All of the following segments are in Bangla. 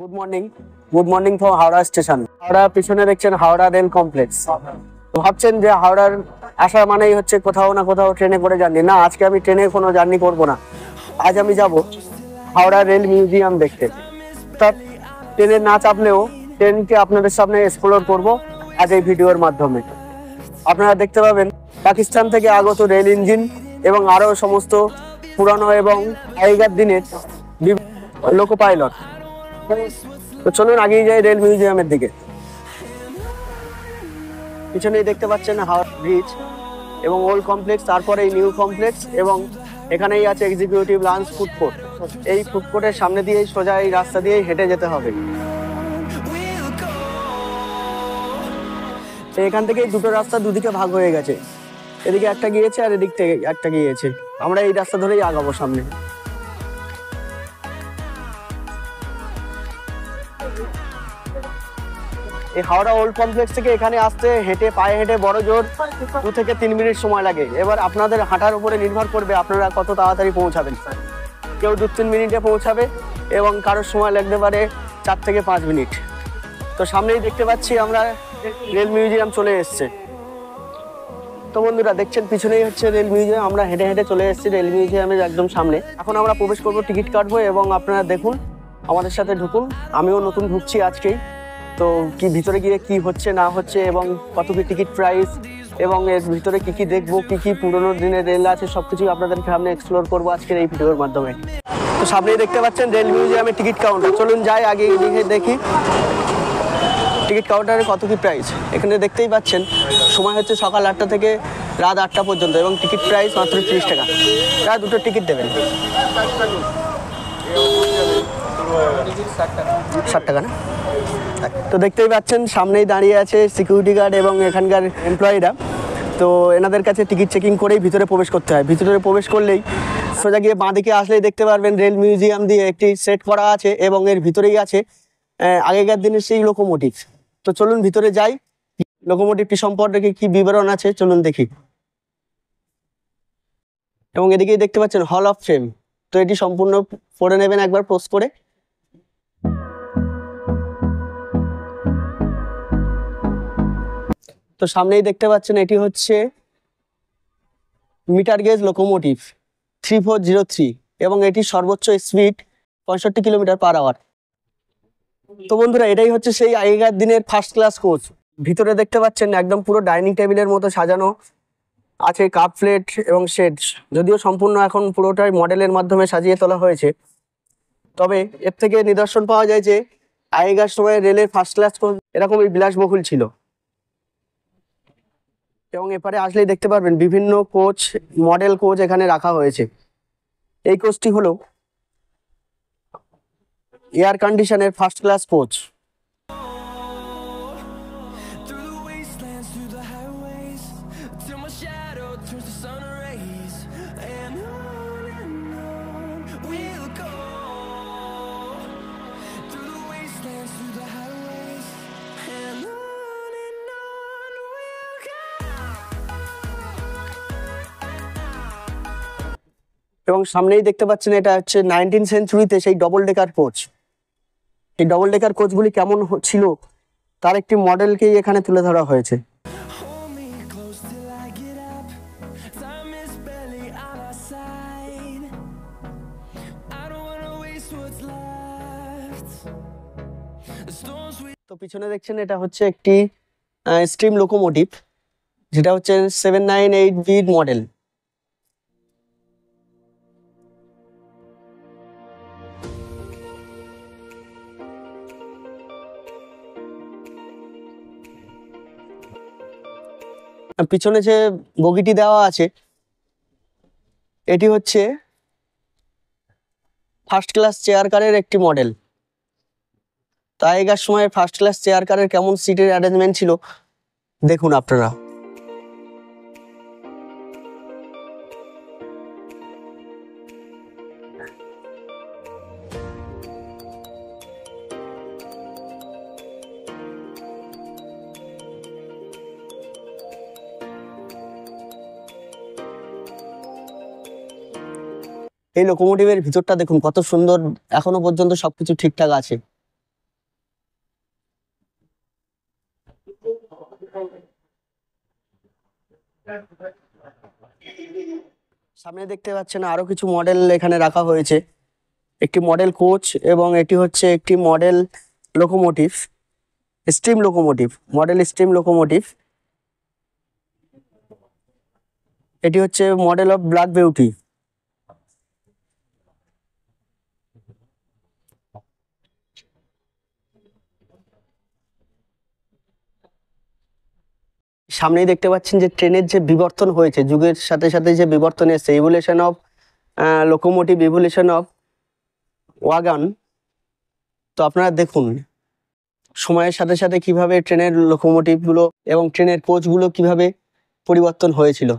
Good morning from Howrah station. Howrah পিছনে দেখছেন হাওড়া রেল কমপ্লেক্স। ভাবছেন যে হাওড়ার আসা মানেই হচ্ছে কোথাও না কোথাও ট্রেনে করে জার্নি। না, আজকে আমি ট্রেনে কোনো জার্নি করব না। আজ আমি যাব হাওড়া রেল মিউজিয়াম দেখতে। অর্থাৎ ট্রেনে না চাপলেও ট্রেনকে আপনাদের সামনে এক্সপ্লোর করব আজ এই ভিডিওর মাধ্যমে। আপনারা দেখতে পাবেন পাকিস্তান থেকে আগত রেল ইঞ্জিন এবং আরও সমস্ত পুরানো এবং আগেকার দিনের লোকো পাইলট। তো চলুন আগেই যাই রেল মিউজিয়ামের দিকে। পিছনেই দেখতে পাচ্ছেন হাওড়া ব্রিজ এবং ওল্ড কমপ্লেক্স, তারপরে এই নিউ কমপ্লেক্স, এবং এখানেই আছে এক্সিকিউটিভ লাঞ্চ ফুড কোর্ট। এই ফুড কোর্টের সামনে দিয়েই সোজা এই রাস্তা দিয়েই হেঁটে যেতে হবে। এখান থেকেই দুটো রাস্তা দুদিকে ভাগ হয়ে গেছে, এদিকে একটা গিয়েছে আর এদিক থেকে একটা গিয়েছে। আমরা এই রাস্তা ধরেই আগাবো সামনে। এই হাওড়া ওল্ড কমপ্লেক্স থেকে এখানে আসতে পায়ে হেঁটে বড় জোর 2 থেকে 3 মিনিট সময় লাগে। এবার আপনাদের হাঁটার উপরে নির্ভর করবে আপনারা কত তাড়াতাড়ি পৌঁছাবেন। কেউ 2-3 মিনিটে পৌঁছাবে এবং কারোর সময় লাগতে পারে 4 থেকে 5 মিনিট। তো সামনেই দেখতে পাচ্ছি আমরা রেল মিউজিয়াম চলে এসছে। তো বন্ধুরা দেখছেন পিছনেই হচ্ছে রেল মিউজিয়াম। আমরা হেঁটে হেঁটে চলে এসেছি রেল মিউজিয়ামের একদম সামনে। এখন আমরা প্রবেশ করবো, টিকিট কাটবো এবং আপনারা দেখুন, আমাদের সাথে ঢুকুন। আমিও নতুন ঢুকছি আজকেই। তো কি ভিতরে গিয়ে কি হচ্ছে না হচ্ছে এবং কত কি টিকিট প্রাইস এবং এর ভিতরে কি কি দেখবো, কি কি পুরোনো দিনের রেল আছে, সবকিছুই আপনাদের সামনে এক্সপ্লোর করবো আজকের এই ভিডিওর মাধ্যমে। তো সামনেই দেখতে পাচ্ছেন রেল মিউজিয়ামের টিকিট কাউন্টার। চলুন যাই আগে দেখি টিকিট কাউন্টারে কত কি প্রাইস। এখানে দেখতেই পাচ্ছেন সময় হচ্ছে সকাল 8টা থেকে রাত 8টা পর্যন্ত এবং টিকিট প্রাইস মাত্র 30 টাকা। প্রায় দুটো টিকিট দেবেন 60 টাকা না? তো দেখতেই পাচ্ছেন সামনেই দাঁড়িয়ে আছে সিকিউরিটি গার্ড এবং এখানকার এমপ্লয়িরা। তো এনাদের কাছে টিকিট চেকিং করেই ভিতরে প্রবেশ করতে হয়। ভিতরে প্রবেশ করলেই সোজা গিয়ে বাঁদিকে আসলেই দেখতে পারবেন রেল মিউজিয়াম দিয়ে একটি সেট করা আছে এবং এর ভিতরেই আছে আগেকার দিনের সেই লোকোমোটিভ। তো চলুন ভিতরে যাই, লোকোমোটিভটি সম্পর্কে কি বিবরণ আছে চলুন দেখি। এবং এদিকেই দেখতে পাচ্ছেন হল অফ ফেম। তো এটি সম্পূর্ণ পড়ে নেবেন একবার পোজ করে। তো সামনেই দেখতে পাচ্ছেন এটি হচ্ছে মিটার গেজ লোকোমোটিভ 3403 এবং এটি সর্বোচ্চ স্পিড 65 কিলোমিটার/আওয়ার। তো বন্ধুরা এটাই হচ্ছে সেই আগেকার দিনের ফার্স্ট ক্লাস কোচ। ভিতরে দেখতে পাচ্ছেন একদম পুরো ডাইনিং টেবিলের মতো সাজানো আছে, কাপ প্লেট এবং শেডস। যদিও সম্পূর্ণ এখন পুরোটাই মডেলের মাধ্যমে সাজিয়ে তোলা হয়েছে, তবে এর থেকে নিদর্শন পাওয়া যায় যে আগেকার সময়ে রেলের ফার্স্ট ক্লাস কোচ এরকমই বিলাসবহুল ছিল। এবং এপারে আসলেই দেখতে পারবেন বিভিন্ন কোচ, মডেল কোচ এখানে রাখা হয়েছে। এই কোচটি হলো এয়ার কন্ডিশনের ফার্স্ট ক্লাস কোচ। এবং সামনেই দেখতে পাচ্ছেন এটা হচ্ছে 19 সেঞ্চুরিতে সেই ডবল ডেকার কোচ। এই ডবল ডেকার কোচগুলি কেমন ছিল তার একটি মডেলকেই এখানে তুলে ধরা হয়েছে। তো পিছনে দেখছেন এটা হচ্ছে একটি স্টিম লোকোমোটিভ, যেটা হচ্ছে 798B মডেল। পিছনে যে বগিটি দেওয়া আছে এটি হচ্ছে ফার্স্ট ক্লাস চেয়ার কারের একটি মডেল। তো আগেকার সময় ফার্স্ট ক্লাস চেয়ার কারের কেমন সিটের অ্যারেঞ্জমেন্ট ছিল দেখুন আপনারা। এই লোকোমোটিভের ভিতরটা দেখুন কত সুন্দর, এখনো পর্যন্ত সবকিছু ঠিকঠাক আছে। সামনে দেখতে পাচ্ছেন আরো কিছু মডেল এখানে রাখা হয়েছে। একটি মডেল কোচ এবং এটি হচ্ছে একটি model locomotive, steam locomotive, model steam locomotive. এটি হচ্ছে মডেল অফ ব্ল্যাক বিউটি। সামনেই দেখতে পাচ্ছেন যে ট্রেনের যে বিবর্তন হয়েছে, যুগের সাথে সাথে যে বিবর্তন এসেছে, evolution of locomotive, evolution of wagon. তো আপনারা দেখুন সময়ের সাথে সাথে কিভাবে ট্রেনের লোকোমোটিভগুলো এবং ট্রেনের কোচগুলো কিভাবে পরিবর্তন হয়েছিল।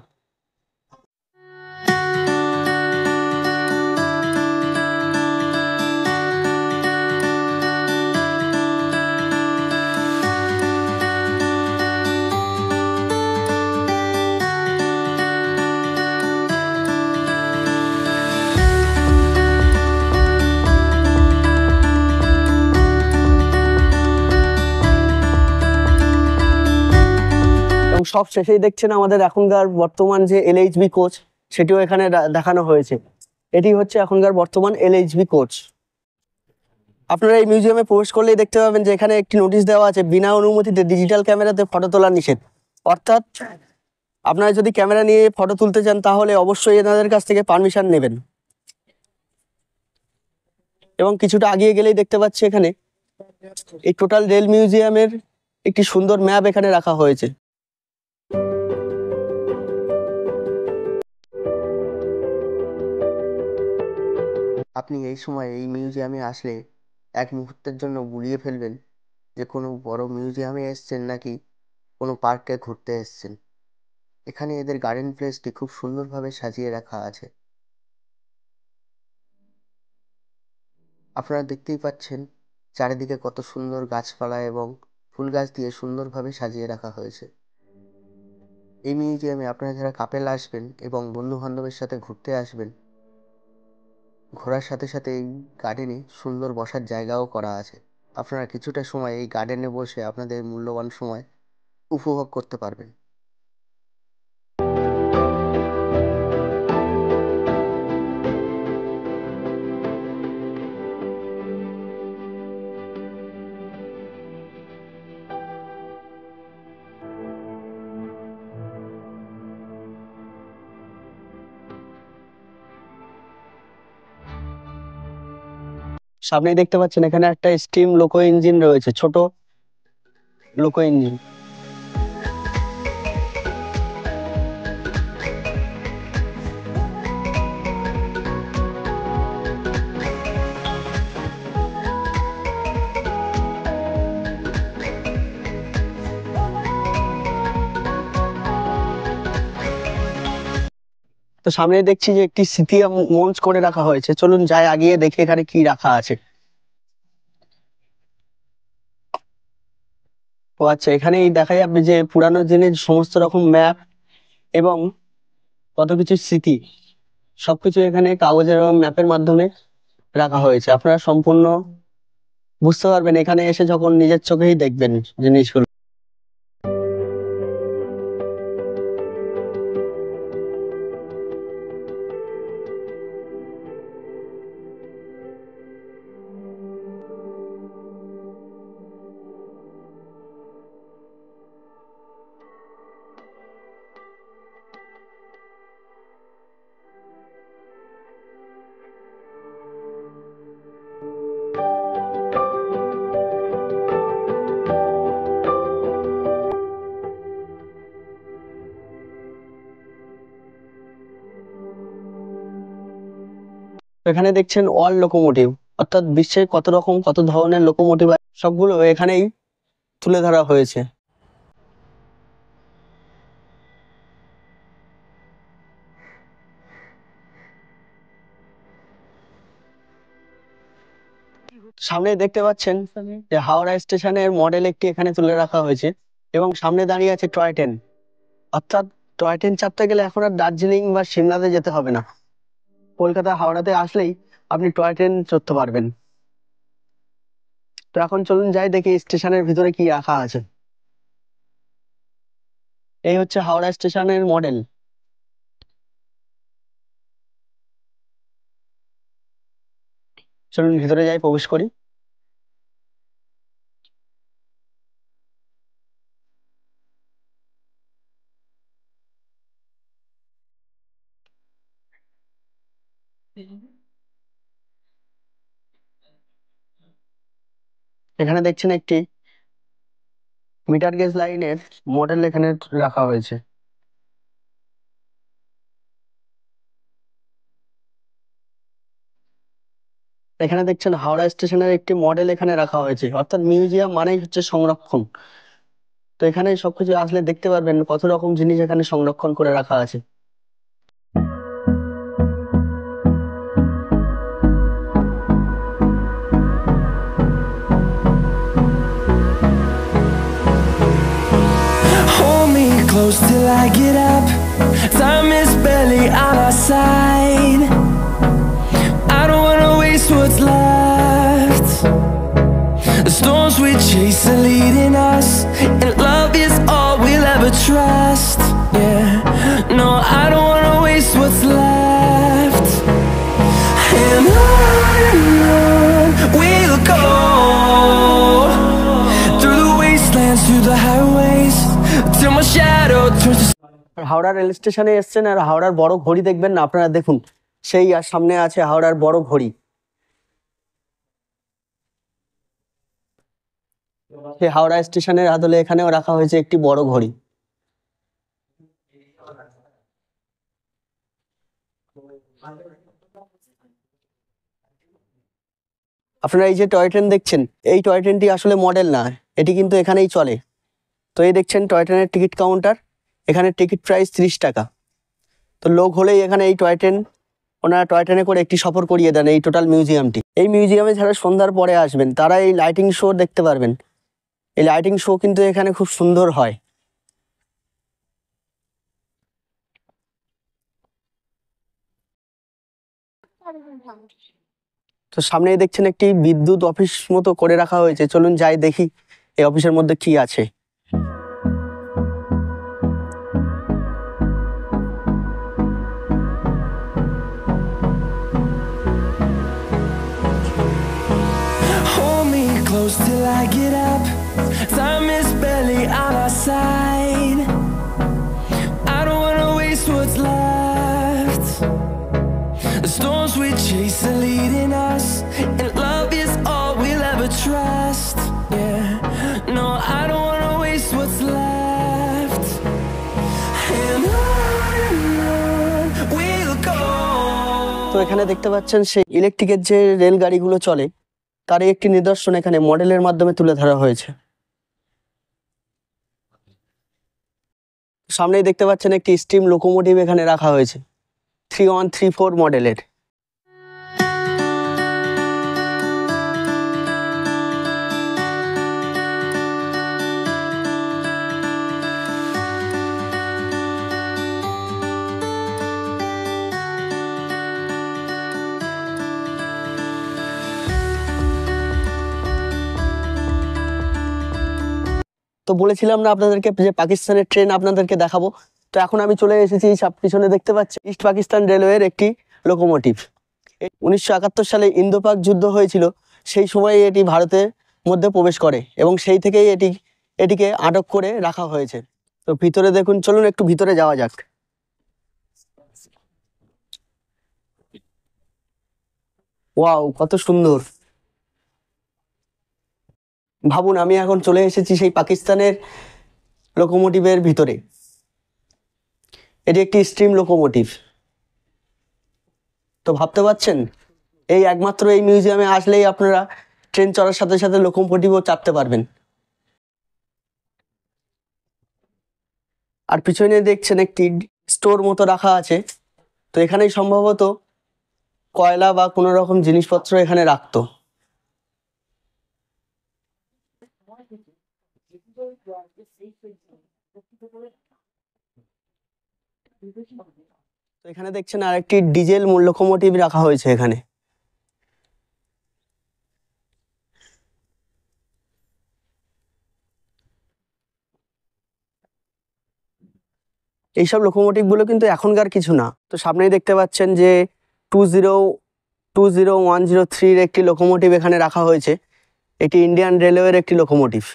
এবং সব শেষেই দেখছেন আমাদের এখনকার বর্তমান যে LHB কোচ, সেটিও এখানে দেখানো হয়েছে। এটি হচ্ছে এখনকার বর্তমান LHB কোচ। আপনারা এই মিউজিয়ামে প্রবেশ করলেই দেখতে পাবেন যে এখানে একটি নোটিশ দেওয়া আছে, বিনা অনুমতিতে ডিজিটাল ক্যামেরাতে ফটো তোলা নিষেধ। অর্থাৎ আপনারা যদি ক্যামেরা নিয়ে ফটো তুলতে চান তাহলে অবশ্যই এনাদের কাছ থেকে পারমিশন নেবেন। এবং কিছুটা আগিয়ে গেলেই দেখতে পাচ্ছি এখানে এই টোটাল রেল মিউজিয়ামের একটি সুন্দর ম্যাপ এখানে রাখা হয়েছে। আপনি এই সময় এই মিউজিয়ামে আসলে এক মুহূর্তের জন্য গুলিয়ে ফেলবেন যে কোনো বড় মিউজিয়ামে এসছেন নাকি কোনো পার্কে ঘুরতে এসছেন। এখানে এদের গার্ডেন প্লেসটি খুব সুন্দরভাবে সাজিয়ে রাখা আছে। আপনারা দেখতেই পাচ্ছেন চারিদিকে কত সুন্দর গাছপালা এবং ফুল গাছ দিয়ে সুন্দরভাবে সাজিয়ে রাখা হয়েছে। এই মিউজিয়ামে আপনারা যারা কাপেল আসবেন এবং বন্ধু বান্ধবের সাথে ঘুরতে আসবেন, ঘোরার সাথে সাথে এই গার্ডেনে সুন্দর বসার জায়গাও করা আছে। আপনারা কিছুটা সময় এই গার্ডেনে বসে আপনাদের মূল্যবান সময় উপভোগ করতে পারবেন। সামনেই দেখতে পাচ্ছেন এখানে একটা স্টিম লোকো ইঞ্জিন রয়েছে, ছোট লোকো ইঞ্জিন। তো সামনে দেখছি যে একটি স্মৃতি মঞ্চ করে রাখা হয়েছে, চলুন যাই আগিয়ে দেখি এখানে কি রাখা আছে। ও আচ্ছা, এখানেই দেখা যাবে যে পুরানো দিনের সমস্ত রকম ম্যাপ এবং কত কিছু স্মৃতি, সবকিছু এখানে কাগজের এবং ম্যাপের মাধ্যমে রাখা হয়েছে। আপনারা সম্পূর্ণ বুঝতে পারবেন এখানে এসে যখন নিজের চোখেই দেখবেন জিনিসগুলো। এখানে দেখছেন অল লোকোমোটিভ, অর্থাৎ বিশ্বের কত রকম কত ধরনের লোকোমোটিভ সবগুলো এখানেই তুলে ধরা হয়েছে। সামনে দেখতে পাচ্ছেন যে হাওড়া স্টেশনের মডেল একটি এখানে তুলে রাখা হয়েছে এবং সামনে দাঁড়িয়ে আছে টয় ট্রেন। অর্থাৎ টয় ট্রেন চাপতে গেলে এখন আর দার্জিলিং বা সিমলাতে যেতে হবে না, কলকাতা হাওড়াতে আসলেই আপনি টয় ট্রেন চড়তে পারবেন। তো এখন চলুন যাই দেখি স্টেশনের ভিতরে কি রাখা আছে। এই হচ্ছে হাওড়া স্টেশনের মডেল। চলুন ভিতরে যাই, প্রবেশ করি। এখানে দেখছেন একটি মিটার গেজ লাইনের মডেল এখানে রাখা হয়েছে। এখানে দেখছেন হাওড়া স্টেশনের একটি মডেল এখানে রাখা হয়েছে, অর্থাৎ মিউজিয়াম মানেই হচ্ছে সংরক্ষণ। তো এখানে সবকিছু আসলে দেখতে পারবেন কত রকম জিনিস এখানে সংরক্ষণ করে রাখা আছে। Hold me close till I get up. Time is barely on our side. I don't wanna waste what's left. The storms we chase are leading us, and love is all we'll ever trust. Yeah, no, I don't wanna waste what's left. And on we'll go, through the wastelands, through the highways, till my shadow turns to আর হাওড়া রেল স্টেশনে এসছেন আর হাওড়ার বড় ঘড়ি দেখবেন না আপনারা, দেখুন সেই আর সামনে আছে হাওড়ার বড় ঘড়ি। সেই হাওড়া স্টেশনের আদলে এখানেও রাখা হয়েছে একটি বড় ঘড়ি। আপনারা এই যে টয় ট্রেন দেখছেন, এই টয় ট্রেনটি আসলে মডেল না, এটি কিন্তু এখানেই চলে। তো এই দেখছেন টয় ট্রেনের টিকিট কাউন্টার, এখানে টিকিট প্রাইস 30 টাকা। তো লোক হলেই এখানে এই টয় ট্রেন, ওনারা টয় ট্রেনে করে একটি সফর করিয়ে দেন এই টোটাল মিউজিয়ামটি। এই মিউজিয়ামে যারা সন্ধ্যার পরে আসবেন তারা এই লাইটিং শো দেখতে পারবেন। এই লাইটিং শো কিন্তু এখানে খুব সুন্দর হয়। তো সামনেই দেখছেন একটি বিদ্যুৎ অফিস মতো করে রাখা হয়েছে, চলুন যাই দেখি এই অফিসের মধ্যে কি আছে। hold me close till I get up. Time is barely on our side. I don't wanna waste what's left. The storms we chase are leading us, and love is all we'll ever trust. Yeah, no, I don't wanna waste what's left. And on we'll go. তো এখানে দেখতে পাচ্ছেন সেই ইলেকট্রিকের যে রেলগাড়িগুলো চলে তারই একটি নিদর্শন এখানে মডেলের মাধ্যমে তুলে ধরা হয়েছে। সামনেই দেখতে পাচ্ছেন একটি স্টিম লোকোমোটিভ এখানে রাখা হয়েছে 3134 মডেলের। তো বলেছিলাম না আপনাদেরকে যে পাকিস্তানের ট্রেন আপনাদেরকে দেখাবো। তো এখন আমি চলে এসেছি পিছনে দেখতে পাচ্ছি ইস্ট পাকিস্তান রেলওয়ের একটি লোকোমোটিভ। 1971 সালে ইন্দো পাক যুদ্ধ হয়েছিল, সেই সময় এটি ভারতের মধ্যে প্রবেশ করে এবং সেই থেকেই এটিকে আটক করে রাখা হয়েছে। তো ভিতরে দেখুন, চলুন একটু ভিতরে যাওয়া যাক। ওয়াও, কত সুন্দর! ভাবুন আমি এখন চলে এসেছি সেই পাকিস্তানের লোকোমোটিভের ভিতরে। এটি একটি স্টিম লোকোমোটিভ। তো ভাবতে পারছেন এই একমাত্র এই মিউজিয়ামে আসলেই আপনারা ট্রেন চলার সাথে সাথে লোকোমোটিভও চাপতে পারবেন। আর পিছনে দেখছেন একটি স্টোর মতো রাখা আছে। তো এখানেই সম্ভবত কয়লা বা কোনো রকম জিনিসপত্র এখানে রাখতো। তো এখানে দেখছেন আরেকটি ডিজেল লোকোমোটিভ রাখা হয়েছে এখানে। এইসব লোকোমোটিভগুলো কিন্তু এখনকার কিছু না। তো সামনেই দেখতে পাচ্ছেন যে 20103 একটি লোকোমোটিভ এখানে রাখা হয়েছে। এটি ইন্ডিয়ান রেলওয়ের একটি লোকোমোটিভ।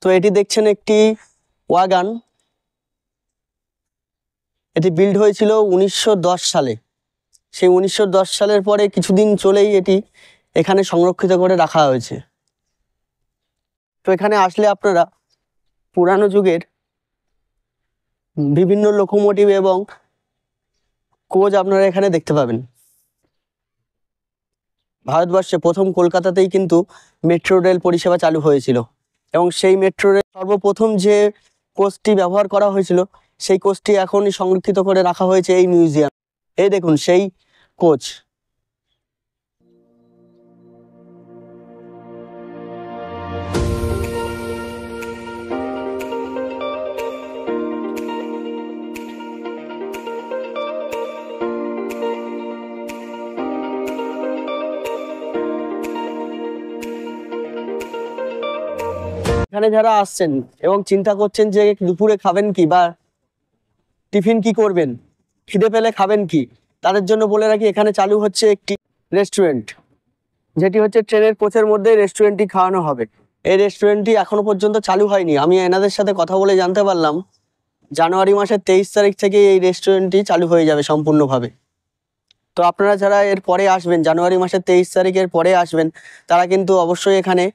তো এটি দেখছেন একটি ওয়াগান। এটি বিল্ড হয়েছিল 1910 সালে। সেই 1910 সালের পরে কিছুদিন চলেই এটি এখানে সংরক্ষিত করে রাখা হয়েছে। তো এখানে আসলে আপনারা পুরানো যুগের বিভিন্ন লোকোমোটিভ এবং কোচ আপনারা এখানে দেখতে পাবেন। ভারতবর্ষে প্রথম কলকাতাতেই কিন্তু মেট্রো রেল পরিষেবা চালু হয়েছিল এবং সেই মেট্রো রেল সর্বপ্রথম যে কোচটি ব্যবহার করা হয়েছিল সেই কোচটি এখনই সংরক্ষিত করে রাখা হয়েছে এই মিউজিয়াম। এই দেখুন সেই কোচ। এখানে যারা আসছেন এবং চিন্তা করছেন যে দুপুরে খাবেন কি বা টিফিন কি করবেন, খিদে পেলে খাবেন কি, তাদের জন্য বলে রাখি এখানে চালু হচ্ছে একটি রেস্টুরেন্ট, যেটি হচ্ছে ট্রেনের কোচের মধ্যে রেস্টুরেন্টটি খাওয়ানো হবে। এই রেস্টুরেন্টটি এখনো পর্যন্ত চালু হয়নি। আমি এনাদের সাথে কথা বলে জানতে পারলাম জানুয়ারি মাসের 23 তারিখ থেকে এই রেস্টুরেন্টটি চালু হয়ে যাবে সম্পূর্ণভাবে। তো আপনারা যারা এর পরে আসবেন, জানুয়ারি মাসের 23 তারিখের পরে আসবেন, তারা কিন্তু অবশ্যই এখানে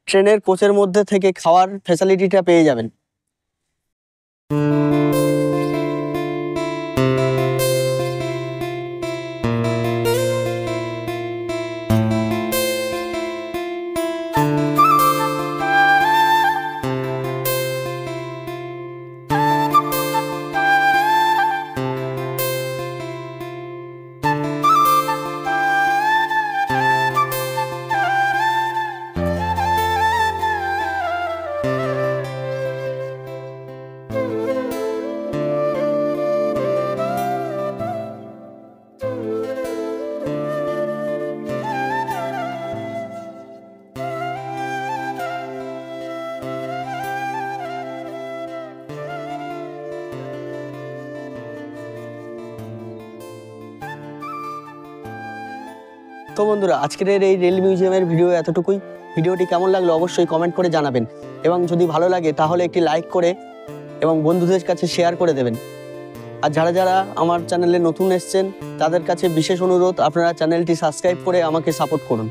ট্রেনের কোচের মধ্যে থেকে খাওয়ার ফ্যাসিলিটিটা পেয়ে যাবেন। তো বন্ধুরা, আজকের এই রেল মিউজিয়ামের ভিডিও এতটুকুই। ভিডিওটি কেমন লাগলো অবশ্যই কমেন্ট করে জানাবেন এবং যদি ভালো লাগে তাহলে একটি লাইক করে এবং বন্ধুদের কাছে শেয়ার করে দেবেন। আর যারা যারা আমার চ্যানেলে নতুন এসেছেন তাদের কাছে বিশেষ অনুরোধ, আপনারা চ্যানেলটি সাবস্ক্রাইব করে আমাকে সাপোর্ট করুন।